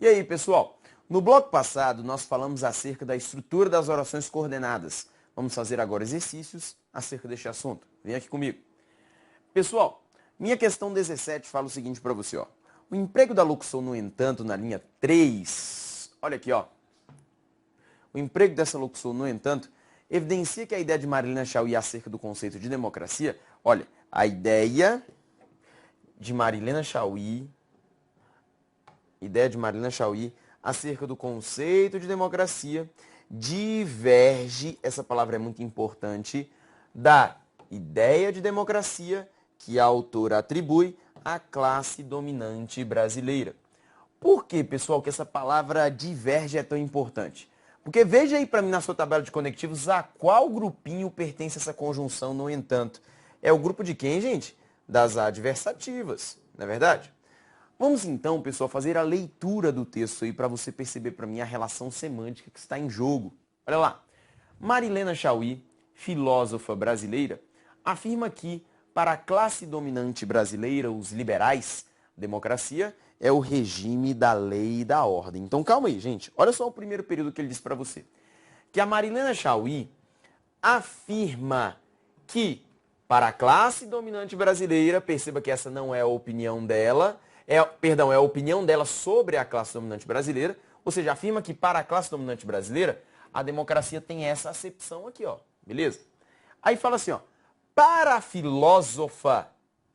E aí, pessoal? No bloco passado, nós falamos acerca da estrutura das orações coordenadas. Vamos fazer agora exercícios acerca deste assunto. Vem aqui comigo. Pessoal, minha questão 17 fala o seguinte para você, ó. O emprego da locução, no entanto, na linha 3, olha aqui, ó. O emprego dessa locução, no entanto, evidencia que a ideia de Marilena Chaui acerca do conceito de democracia, olha, a ideia de Marilena Chaui acerca do conceito de democracia diverge, essa palavra é muito importante, da ideia de democracia que a autora atribui à classe dominante brasileira. Por que, pessoal, que essa palavra diverge é tão importante? Porque veja aí para mim na sua tabela de conectivos a qual grupinho pertence essa conjunção, no entanto. É o grupo de quem, gente? Das adversativas, não é verdade? Vamos então, pessoal, fazer a leitura do texto aí para você perceber para mim a relação semântica que está em jogo. Olha lá. Marilena Chaui, filósofa brasileira, afirma que, para a classe dominante brasileira, os liberais, democracia é o regime da lei e da ordem. Então, calma aí, gente. Olha só o primeiro período que ele disse para você. Que a Marilena Chaui afirma que, para a classe dominante brasileira, perceba que essa não é a opinião dela, é a opinião dela sobre a classe dominante brasileira, ou seja, afirma que para a classe dominante brasileira, a democracia tem essa acepção aqui, ó, beleza? Aí fala assim, ó, para a filósofa,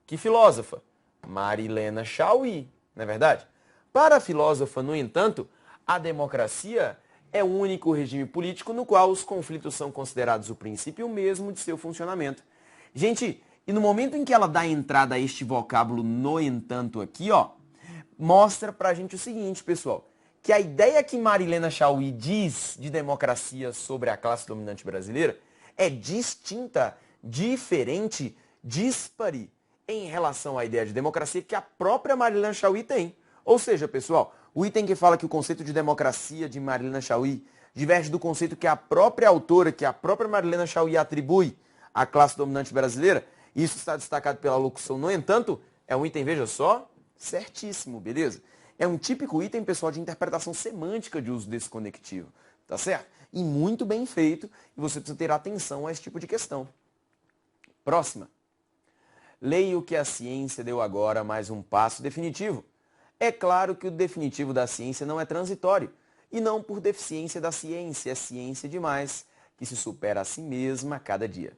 que filósofa? Marilena Chaui, não é verdade? Para a filósofa, no entanto, a democracia é o único regime político no qual os conflitos são considerados o princípio mesmo de seu funcionamento. Gente, e no momento em que ela dá entrada a este vocábulo no entanto aqui, ó, mostra pra gente o seguinte, pessoal, que a ideia que Marilena Chaui diz de democracia sobre a classe dominante brasileira é distinta, diferente, díspare em relação à ideia de democracia que a própria Marilena Chaui tem. Ou seja, pessoal, o item que fala que o conceito de democracia de Marilena Chaui diverge do conceito que a própria autora, que a própria Marilena Chaui atribui à classe dominante brasileira, isso está destacado pela locução, no entanto, é um item, veja só, certíssimo, beleza? É um típico item, pessoal, de interpretação semântica de uso desse conectivo, tá certo? E muito bem feito, e você precisa ter atenção a esse tipo de questão. Próxima. Leio que a ciência deu agora mais um passo definitivo. É claro que o definitivo da ciência não é transitório, e não por deficiência da ciência, é ciência demais, que se supera a si mesma a cada dia.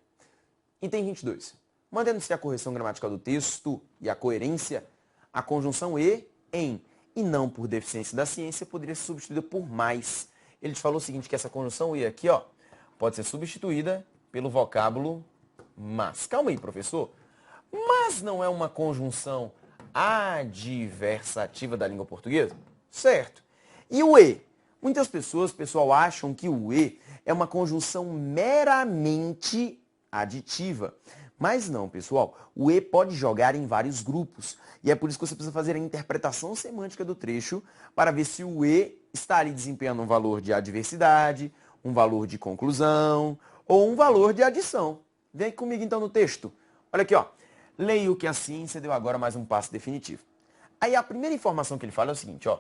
Item 22. Mantendo-se a correção gramatical do texto e a coerência, a conjunção em e não por deficiência da ciência poderia ser substituída por mais. Ele te falou o seguinte, que essa conjunção e aqui, ó, pode ser substituída pelo vocábulo mas. Calma aí, professor. Mas não é uma conjunção adversativa da língua portuguesa? Certo. E o e? Muitas pessoas, pessoal, acham que o e é uma conjunção meramente aditiva. Mas não, pessoal. O e pode jogar em vários grupos. E é por isso que você precisa fazer a interpretação semântica do trecho para ver se o e está ali desempenhando um valor de adversidade, um valor de conclusão ou um valor de adição. Vem comigo então no texto. Olha aqui, ó. Leio que a ciência deu agora mais um passo definitivo. Aí a primeira informação que ele fala é o seguinte, ó.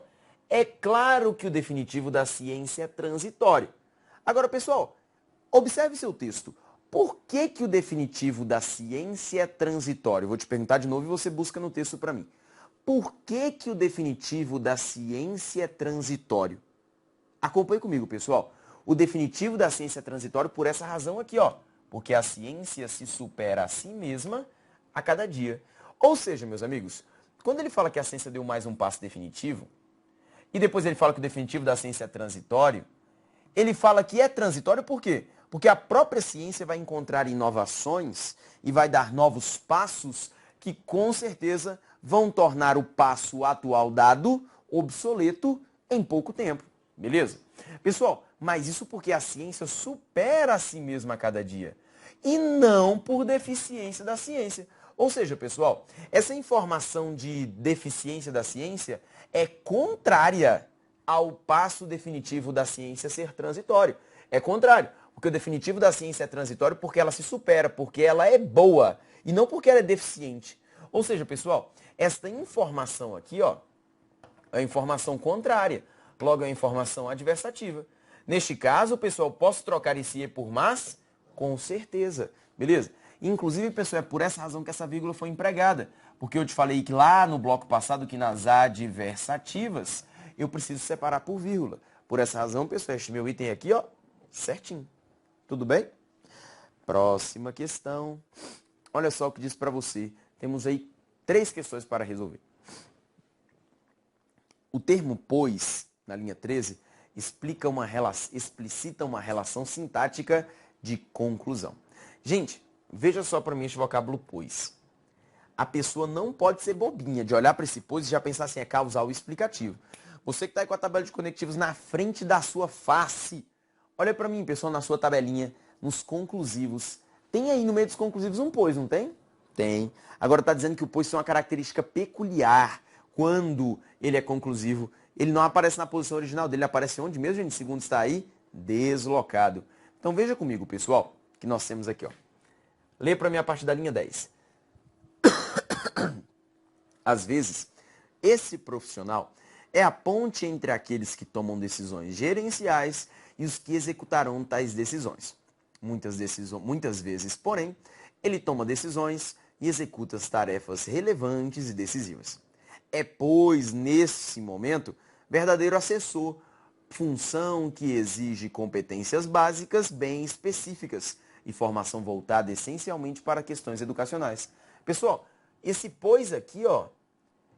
É claro que o definitivo da ciência é transitório. Agora, pessoal, observe seu texto. Por que que o definitivo da ciência é transitório? Vou te perguntar de novo e você busca no texto para mim. Por que que o definitivo da ciência é transitório? Acompanhe comigo, pessoal. O definitivo da ciência é transitório por essa razão aqui, ó. Porque a ciência se supera a si mesma a cada dia. Ou seja, meus amigos, quando ele fala que a ciência deu mais um passo definitivo, e depois ele fala que o definitivo da ciência é transitório, ele fala que é transitório por quê? Porque a própria ciência vai encontrar inovações e vai dar novos passos que com certeza vão tornar o passo atual dado obsoleto em pouco tempo. Beleza? Pessoal, mas isso porque a ciência supera a si mesma a cada dia. E não por deficiência da ciência. Ou seja, pessoal, essa informação de deficiência da ciência é contrária ao passo definitivo da ciência ser transitório. É contrário, porque o definitivo da ciência é transitório porque ela se supera, porque ela é boa, e não porque ela é deficiente. Ou seja, pessoal, esta informação aqui, ó, É a informação contrária. Logo, é a informação adversativa. Neste caso, pessoal, posso trocar esse e por mas? Com certeza. Beleza? Inclusive, pessoal, é por essa razão que essa vírgula foi empregada. Porque eu te falei que lá no bloco passado, que nas adversativas, eu preciso separar por vírgula. Por essa razão, pessoal, este meu item aqui, ó, certinho. Tudo bem? Próxima questão. Olha só o que diz para você. Temos aí 3 questões para resolver. O termo pois, na linha 13, explicita uma relação sintática de conclusão. Gente, veja só para mim este vocábulo pois. A pessoa não pode ser bobinha de olhar para esse pois e já pensar assim, é causal e explicativo. Você que está aí com a tabela de conectivos na frente da sua face, olha para mim, pessoal, na sua tabelinha, nos conclusivos. Tem aí no meio dos conclusivos um pois, não tem? Tem. Agora está dizendo que o pois tem uma característica peculiar. Quando ele é conclusivo, ele não aparece na posição original dele, ele aparece onde mesmo, gente? Segundo está aí, deslocado. Então veja comigo, pessoal, que nós temos aqui, ó. Leia para mim a partir da linha 10. Às vezes, esse profissional é a ponte entre aqueles que tomam decisões gerenciais e os que executarão tais decisões. Muitas vezes, porém, ele toma decisões e executa as tarefas relevantes e decisivas. É, pois, nesse momento, verdadeiro assessor, função que exige competências básicas bem específicas e formação voltada essencialmente para questões educacionais. Pessoal, esse pois aqui, ó,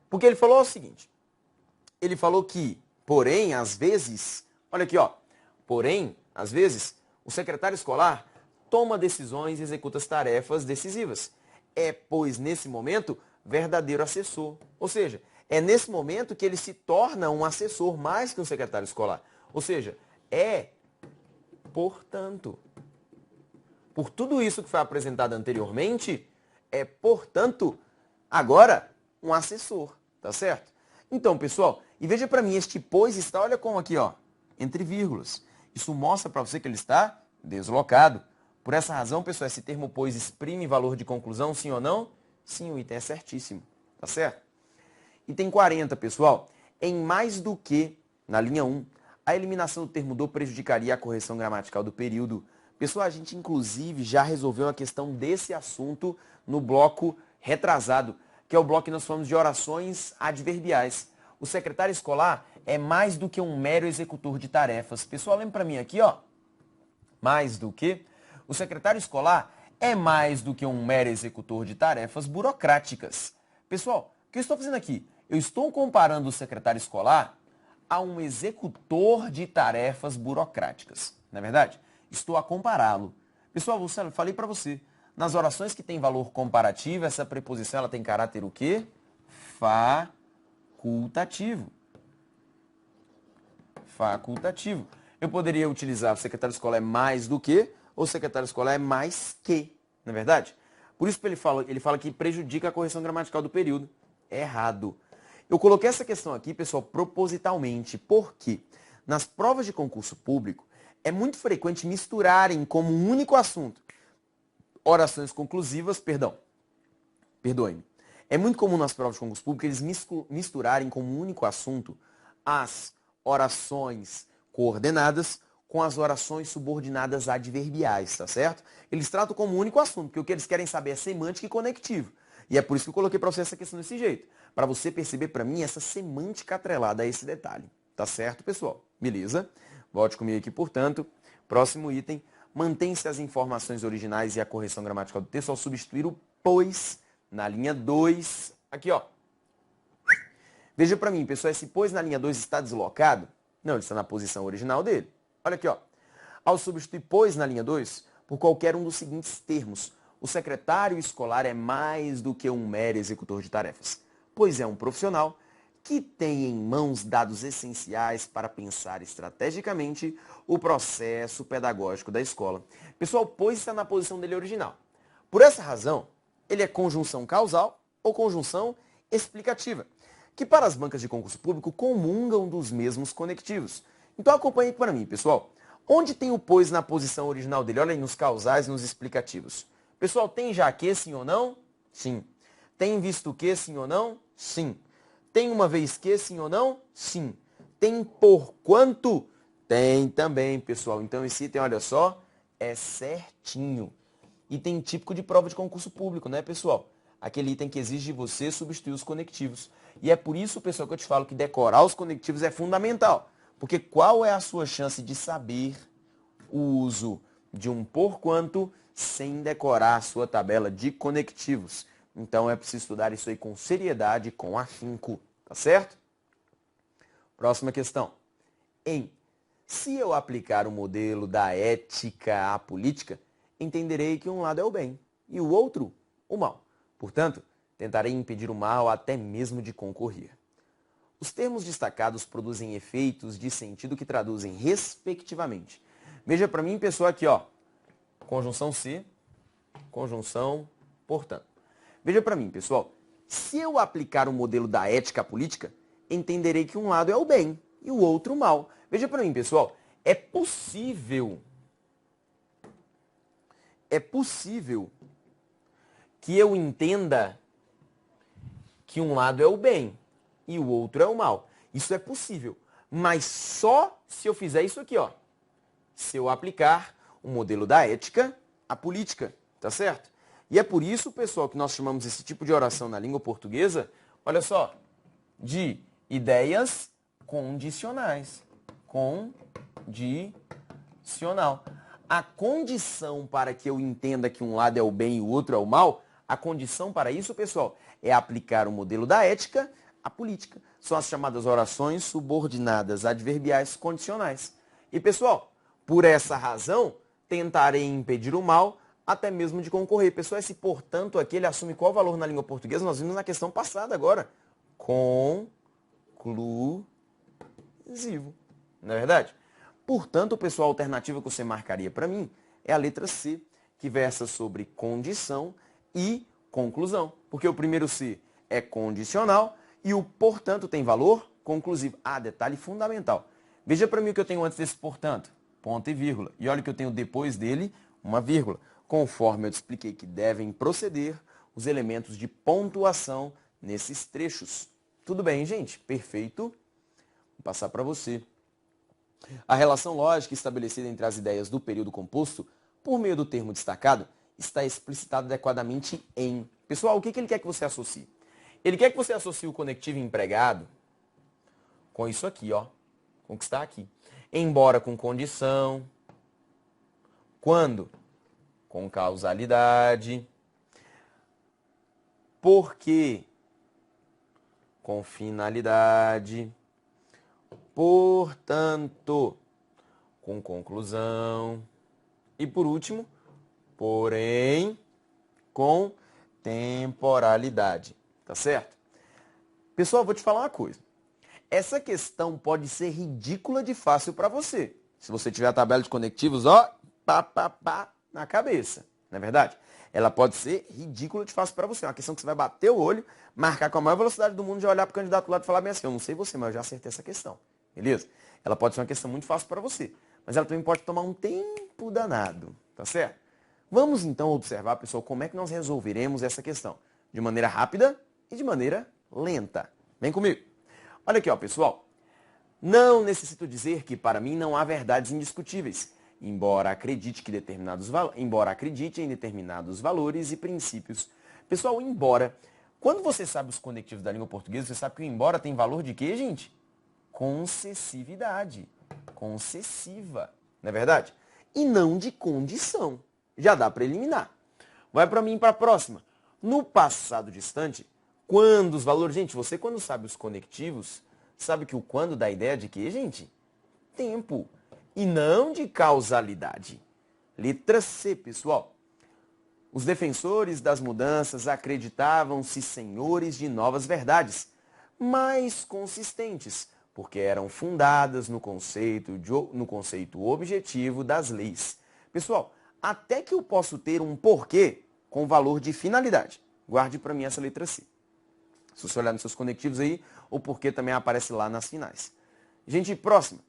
porque ele falou o seguinte, ele falou que, porém, às vezes, olha aqui, ó, porém, às vezes, o secretário escolar toma decisões e executa as tarefas decisivas. É, pois, nesse momento, verdadeiro assessor. Ou seja, é nesse momento que ele se torna um assessor mais que um secretário escolar. Ou seja, portanto, por tudo isso que foi apresentado anteriormente, portanto, agora um assessor, tá certo? Então, pessoal, e veja para mim, este pois está, olha como aqui, ó, entre vírgulas. Isso mostra para você que ele está deslocado. Por essa razão, pessoal, esse termo pois exprime valor de conclusão, sim ou não? Sim, o item é certíssimo, tá certo? Item 40, pessoal. Em mais do que, na linha 1, a eliminação do termo do prejudicaria a correção gramatical do período. Pessoal, a gente inclusive já resolveu a questão desse assunto no bloco retrasado, que é o bloco que nós falamos de orações adverbiais. O secretário escolar é mais do que um mero executor de tarefas. Pessoal, lembra para mim aqui, ó. Mais do que. O secretário escolar é mais do que um mero executor de tarefas burocráticas. Pessoal, o que eu estou fazendo aqui? Eu estou comparando o secretário escolar a um executor de tarefas burocráticas. Não é verdade? Estou a compará-lo. Pessoal, eu falei para você, nas orações que tem valor comparativo, essa preposição ela tem caráter o quê? Facultativo. Facultativo. Eu poderia utilizar o secretário escolar é mais do que, ou o secretário escolar é mais que, não é verdade? Por isso que ele fala que prejudica a correção gramatical do período. É errado. Eu coloquei essa questão aqui, pessoal, propositalmente, porque nas provas de concurso público é muito frequente misturarem como um único assunto orações conclusivas, perdoe-me. É muito comum nas provas de concurso público eles misturarem como um único assunto as orações coordenadas com as orações subordinadas adverbiais, tá certo? Eles tratam como um único assunto, porque o que eles querem saber é semântica e conectivo. E é por isso que eu coloquei para você essa questão desse jeito. Para você perceber para mim essa semântica atrelada a esse detalhe. Tá certo, pessoal? Beleza? Volte comigo aqui, portanto. Próximo item. Mantém-se as informações originais e a correção gramatical do texto ao substituir o pois na linha 2. Aqui, ó. Veja para mim, pessoal, esse pois na linha 2 está deslocado? Não, ele está na posição original dele. Olha aqui, ó. Ao substituir pois na linha 2, por qualquer um dos seguintes termos, o secretário escolar é mais do que um mero executor de tarefas, pois é um profissional que tem em mãos dados essenciais para pensar estrategicamente o processo pedagógico da escola. Pessoal, pois está na posição dele original. Por essa razão, ele é conjunção causal ou conjunção explicativa, que para as bancas de concurso público comungam dos mesmos conectivos. Então acompanhe para mim, pessoal. Onde tem o pois na posição original dele? Olha aí nos causais e nos explicativos. Pessoal, tem já que, sim ou não? Sim. Tem visto que, sim ou não? Sim. Tem uma vez que, sim ou não? Sim. Tem por quanto? Tem também, pessoal. Então, esse item, olha só, é certinho. Item típico de prova de concurso público, né, pessoal? Aquele item que exige de você substituir os conectivos. E é por isso, pessoal, que eu te falo que decorar os conectivos é fundamental. Porque qual é a sua chance de saber o uso de um porquanto sem decorar a sua tabela de conectivos? Então é preciso estudar isso aí com seriedade, com afinco, tá certo? Próxima questão. Se eu aplicar o modelo da ética à política, entenderei que um lado é o bem e o outro o mal. Portanto, tentarei impedir o mal até mesmo de concorrer. Os termos destacados produzem efeitos de sentido que traduzem respectivamente. Veja para mim, pessoal, aqui, ó. Conjunção se, conjunção portanto. Veja para mim, pessoal. Se eu aplicar o modelo da ética política, entenderei que um lado é o bem e o outro o mal. Veja para mim, pessoal. É possível que eu entenda que um lado é o bem e o outro é o mal. Isso é possível. Mas só se eu fizer isso aqui, ó. Se eu aplicar o modelo da ética à política, tá certo? E é por isso, pessoal, que nós chamamos esse tipo de oração na língua portuguesa, olha só, de ideias condicionais. Condicional. A condição para que eu entenda que um lado é o bem e o outro é o mal, a condição para isso, pessoal, é aplicar o modelo da ética à política. São as chamadas orações subordinadas adverbiais condicionais. E, pessoal, por essa razão, tentarei impedir o mal até mesmo de concorrer. Pessoal, esse portanto aqui, ele assume qual valor na língua portuguesa? Nós vimos na questão passada agora. Conclusivo. Não é verdade? Portanto, pessoal, a alternativa que você marcaria para mim é a letra C, que versa sobre condição e conclusão. Porque o primeiro C é condicional e o portanto tem valor conclusivo. Ah, detalhe fundamental. Veja para mim o que eu tenho antes desse portanto. Ponto e vírgula. E olha o que eu tenho depois dele, uma vírgula. Conforme eu te expliquei que devem proceder os elementos de pontuação nesses trechos. Tudo bem, gente? Perfeito. Vou passar para você. A relação lógica estabelecida entre as ideias do período composto, por meio do termo destacado, está explicitada adequadamente em... Pessoal, o que ele quer que você associe? Ele quer que você associe o conectivo empregado com isso aqui, ó. Com o que está aqui. Embora com condição. Quando? Com causalidade. Porque? Com finalidade. Portanto, com conclusão. E por último, porém, com temporalidade. Tá certo? Pessoal, vou te falar uma coisa. Essa questão pode ser ridícula de fácil para você. Se você tiver a tabela de conectivos, ó, pá, na cabeça. Não é verdade? Ela pode ser ridícula de fácil para você. É uma questão que você vai bater o olho, marcar com a maior velocidade do mundo, já olhar para o candidato do lado e falar bem assim, eu não sei você, mas eu já acertei essa questão. Beleza? Ela pode ser uma questão muito fácil para você, mas ela também pode tomar um tempo danado, tá certo? Vamos então observar, pessoal, como é que nós resolveremos essa questão. De maneira rápida e de maneira lenta. Vem comigo. Olha aqui, ó, pessoal. Não necessito dizer que para mim não há verdades indiscutíveis, embora acredite em determinados valores e princípios. Pessoal, embora. Quando você sabe os conectivos da língua portuguesa, você sabe que o embora tem valor de quê, gente? Concessividade. Concessiva. Não é verdade? E não de condição. Já dá para eliminar. Vai para mim para a próxima. No passado distante, quando os valores... Gente, você quando sabe os conectivos, sabe que o quando dá ideia de quê, gente? Tempo. E não de causalidade. Letra C, pessoal. Os defensores das mudanças acreditavam-se senhores de novas verdades, mais consistentes, porque eram fundadas no conceito objetivo das leis. Pessoal, até que eu posso ter um porquê com valor de finalidade. Guarde para mim essa letra C. Se você olhar nos seus conectivos aí, o porquê também aparece lá nas finais. Gente, próxima.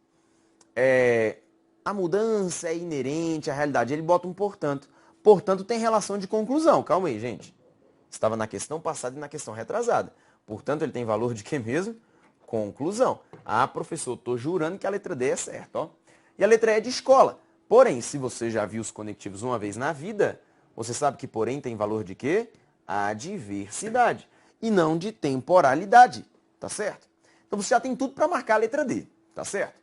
A mudança é inerente à realidade. Ele bota um portanto. Portanto, tem relação de conclusão. Calma aí, gente. Estava na questão passada e na questão retrasada. Portanto, ele tem valor de quê mesmo? Conclusão. Ah, professor, estou jurando que a letra D é certa, ó. E a letra E é de escola. Porém, se você já viu os conectivos uma vez na vida, você sabe que porém tem valor de quê? Adversidade. E não de temporalidade, tá certo? Então você já tem tudo para marcar a letra D, tá certo?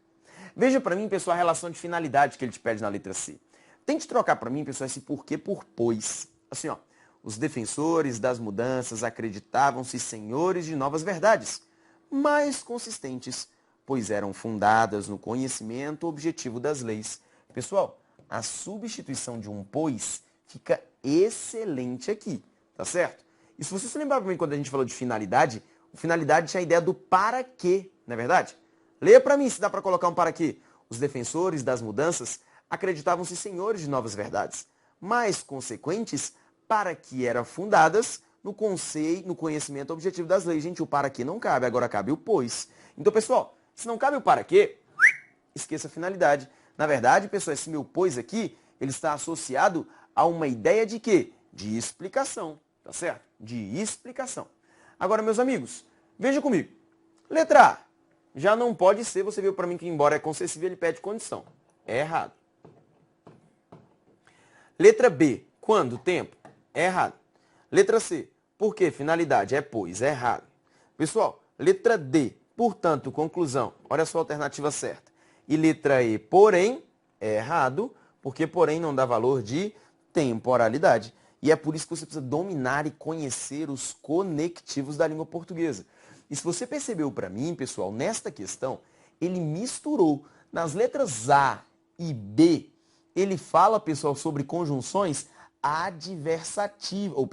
Veja para mim, pessoal, a relação de finalidade que ele te pede na letra C. Tente trocar para mim, pessoal, esse porquê por pois. Assim, ó. Os defensores das mudanças acreditavam-se senhores de novas verdades, mais consistentes, pois eram fundadas no conhecimento objetivo das leis. Pessoal, a substituição de um pois fica excelente aqui, tá certo? E se você se lembrar para mim quando a gente falou de finalidade, o finalidade tinha a ideia do para quê, não é verdade? Leia para mim se dá para colocar um para quê. Os defensores das mudanças acreditavam-se senhores de novas verdades, mais consequentes para que eram fundadas no conhecimento objetivo das leis. Gente, o para quê não cabe, agora cabe o pois. Então, pessoal, se não cabe o para quê, esqueça a finalidade. Na verdade, pessoal, esse meu pois aqui, ele está associado a uma ideia de quê? De explicação, tá certo? De explicação. Agora, meus amigos, veja comigo. Letra A. Já não pode ser, você viu para mim que embora é concessivo, ele pede condição. É errado. Letra B. Quando? Tempo? É errado. Letra C. Por quê? Finalidade? É pois. É errado. Pessoal, letra D. Portanto, conclusão. Olha só a alternativa certa. E letra E, porém, é errado, porque porém não dá valor de temporalidade. E é por isso que você precisa dominar e conhecer os conectivos da língua portuguesa. E se você percebeu para mim, pessoal, nesta questão, ele misturou nas letras A e B, ele fala, pessoal, sobre conjunções adversativas,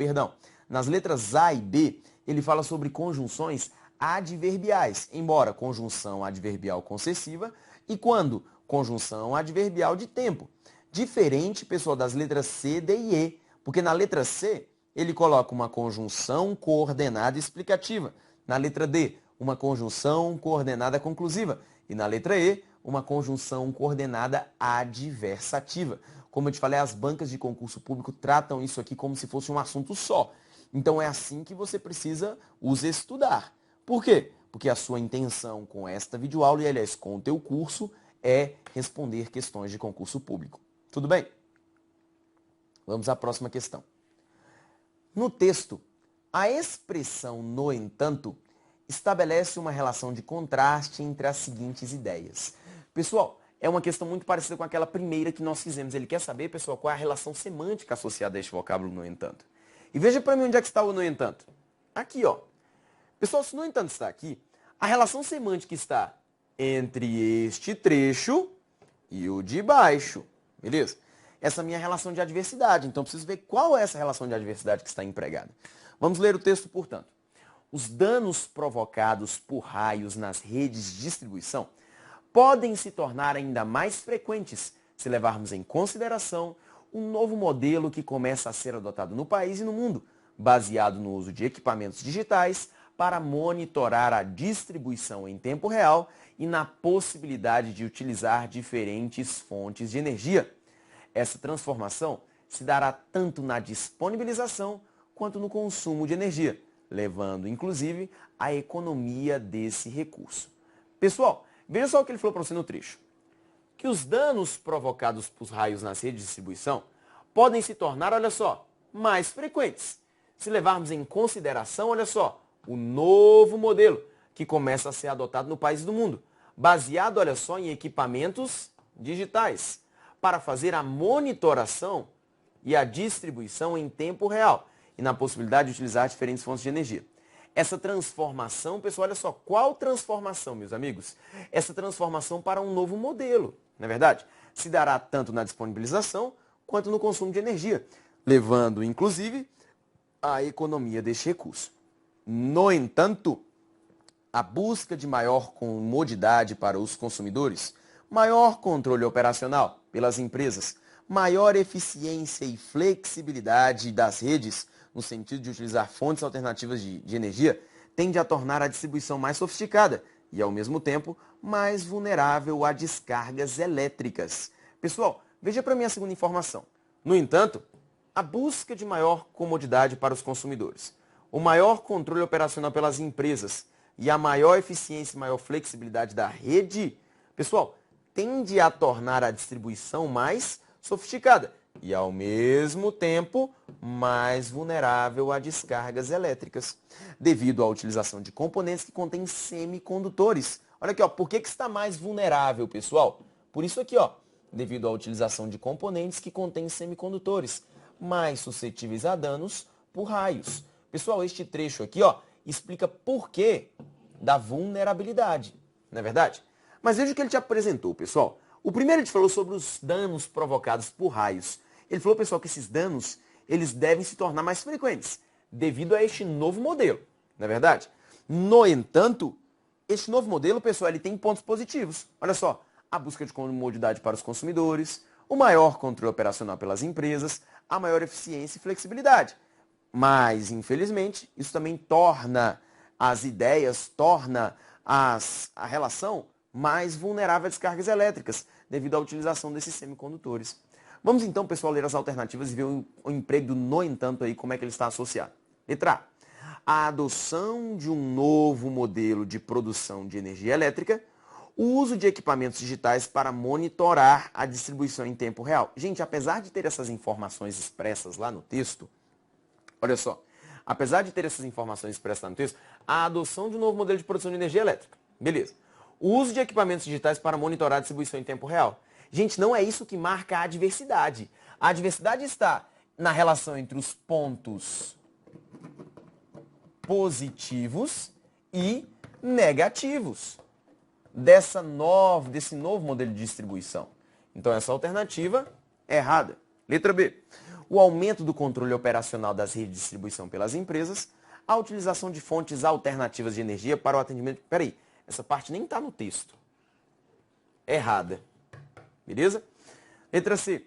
nas letras A e B, ele fala sobre conjunções adverbiais, embora conjunção adverbial concessiva e quando? Conjunção adverbial de tempo. Diferente, pessoal, das letras C, D e E, porque na letra C, ele coloca uma conjunção coordenada explicativa. Na letra D, uma conjunção coordenada conclusiva. E na letra E, uma conjunção coordenada adversativa. Como eu te falei, as bancas de concurso público tratam isso aqui como se fosse um assunto só. Então é assim que você precisa os estudar. Por quê? Porque a sua intenção com esta videoaula, e aliás com o teu curso, é responder questões de concurso público. Tudo bem? Vamos à próxima questão. No texto, a expressão no entanto estabelece uma relação de contraste entre as seguintes ideias. Pessoal, é uma questão muito parecida com aquela primeira que nós fizemos. Ele quer saber, pessoal, qual é a relação semântica associada a este vocábulo no entanto. E veja para mim onde é que está o no entanto. Aqui, ó. Pessoal, se no entanto está aqui, a relação semântica está entre este trecho e o de baixo. Beleza? Essa é a minha relação de adversidade. Então, eu preciso ver qual é essa relação de adversidade que está empregada. Vamos ler o texto, portanto. Os danos provocados por raios nas redes de distribuição podem se tornar ainda mais frequentes se levarmos em consideração um novo modelo que começa a ser adotado no país e no mundo, baseado no uso de equipamentos digitais para monitorar a distribuição em tempo real e na possibilidade de utilizar diferentes fontes de energia. Essa transformação se dará tanto na disponibilização quanto no consumo de energia, levando, inclusive, à economia desse recurso. Pessoal, veja só o que ele falou para você no trecho. Que os danos provocados por raios nas redes de distribuição podem se tornar, olha só, mais frequentes. Se levarmos em consideração, olha só, o novo modelo que começa a ser adotado no país e no mundo, baseado, olha só, em equipamentos digitais, para fazer a monitoração e a distribuição em tempo real e na possibilidade de utilizar diferentes fontes de energia. Essa transformação, pessoal, olha só, qual transformação, meus amigos? Essa transformação para um novo modelo, não é verdade? Se dará tanto na disponibilização quanto no consumo de energia, levando, inclusive, à economia deste recurso. No entanto, a busca de maior comodidade para os consumidores, maior controle operacional pelas empresas, maior eficiência e flexibilidade das redes, no sentido de utilizar fontes alternativas de energia, tende a tornar a distribuição mais sofisticada e, ao mesmo tempo, mais vulnerável a descargas elétricas. Pessoal, veja para mim a segunda informação. No entanto, a busca de maior comodidade para os consumidores. o maior controle operacional pelas empresas e a maior eficiência e maior flexibilidade da rede, pessoal, tende a tornar a distribuição mais sofisticada e, ao mesmo tempo, mais vulnerável a descargas elétricas, devido à utilização de componentes que contêm semicondutores. Olha aqui, ó, por que está mais vulnerável, pessoal? Por isso aqui, ó, devido à utilização de componentes que contêm semicondutores, mais suscetíveis a danos por raios. Pessoal, este trecho aqui, ó, explica por que da vulnerabilidade, não é verdade? Mas veja o que ele te apresentou, pessoal. O primeiro ele te falou sobre os danos provocados por raios. Ele falou, pessoal, que esses danos eles devem se tornar mais frequentes devido a este novo modelo, não é verdade? No entanto, este novo modelo, pessoal, ele tem pontos positivos. Olha só, a busca de comodidade para os consumidores, o maior controle operacional pelas empresas, a maior eficiência e flexibilidade. Mas, infelizmente, isso também torna as ideias, torna a relação mais vulnerável a descargas elétricas, devido à utilização desses semicondutores. Vamos então, pessoal, ler as alternativas e ver o emprego do no entanto aí, como é que ele está associado. Letra A. A adoção de um novo modelo de produção de energia elétrica, o uso de equipamentos digitais para monitorar a distribuição em tempo real. Gente, apesar de ter essas informações expressas lá no texto, olha só, apesar de ter essas informações expressas lá no texto, a adoção de um novo modelo de produção de energia elétrica. Beleza. O uso de equipamentos digitais para monitorar a distribuição em tempo real. Gente, não é isso que marca a adversidade. A adversidade está na relação entre os pontos positivos e negativos desse novo modelo de distribuição. Então, essa alternativa é errada. Letra B. O aumento do controle operacional das redes de distribuição pelas empresas, a utilização de fontes alternativas de energia para o atendimento... Peraí, essa parte nem está no texto. Errada. Beleza? Letra C.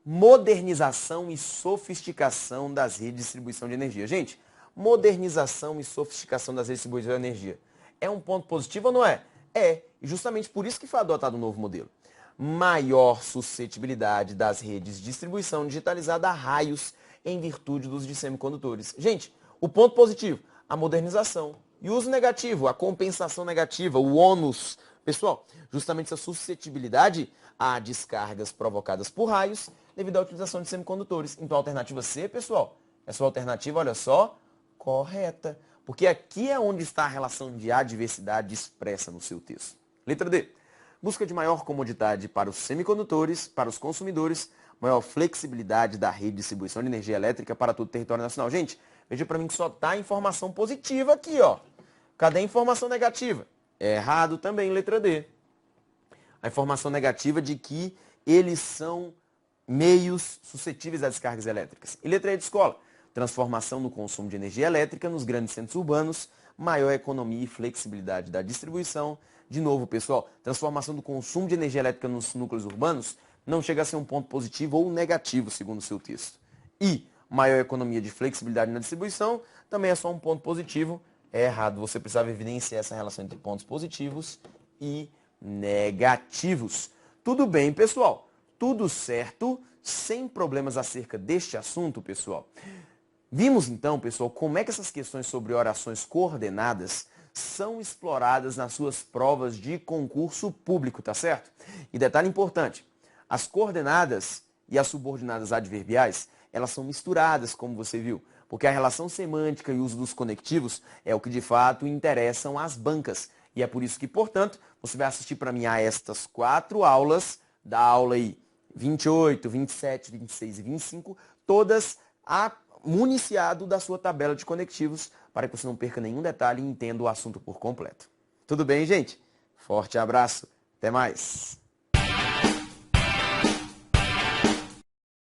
Modernização e sofisticação das redes de distribuição de energia. Gente, modernização e sofisticação das redes de distribuição de energia. É um ponto positivo ou não é? É. E justamente por isso que foi adotado um novo modelo. Maior suscetibilidade das redes de distribuição digitalizada a raios em virtude do uso de semicondutores. Gente, o ponto positivo, a modernização. E o uso negativo, a compensação negativa, o ônus. Pessoal, justamente essa suscetibilidade a descargas provocadas por raios devido à utilização de semicondutores. Então, a alternativa C, pessoal, essa alternativa, olha só, correta. Porque aqui é onde está a relação de adversidade expressa no seu texto. Letra D. Busca de maior comodidade para os semicondutores, para os consumidores, maior flexibilidade da rede de distribuição de energia elétrica para todo o território nacional. Gente, veja para mim que só está informação positiva aqui, ó. Cadê a informação negativa? É errado também, letra D. A informação negativa de que eles são meios suscetíveis a descargas elétricas. E letra E de escola. Transformação no consumo de energia elétrica nos grandes centros urbanos, maior economia e flexibilidade da distribuição. De novo, pessoal, transformação do consumo de energia elétrica nos núcleos urbanos não chega a ser um ponto positivo ou negativo, segundo o seu texto. E maior economia de flexibilidade na distribuição também é só um ponto positivo. É errado, você precisava evidenciar essa relação entre pontos positivos e negativos. Tudo bem, pessoal? Tudo certo, sem problemas acerca deste assunto, pessoal. Vimos então, pessoal, como é que essas questões sobre orações coordenadas são exploradas nas suas provas de concurso público, tá certo? E detalhe importante, as coordenadas e as subordinadas adverbiais, elas são misturadas, como você viu, porque a relação semântica e o uso dos conectivos é o que de fato interessam às bancas. E é por isso que, portanto, você vai assistir para mim a estas 4 aulas, da aula aí 28, 27, 26 e 25, todas municiado da sua tabela de conectivos, para que você não perca nenhum detalhe e entenda o assunto por completo. Tudo bem, gente? Forte abraço. Até mais.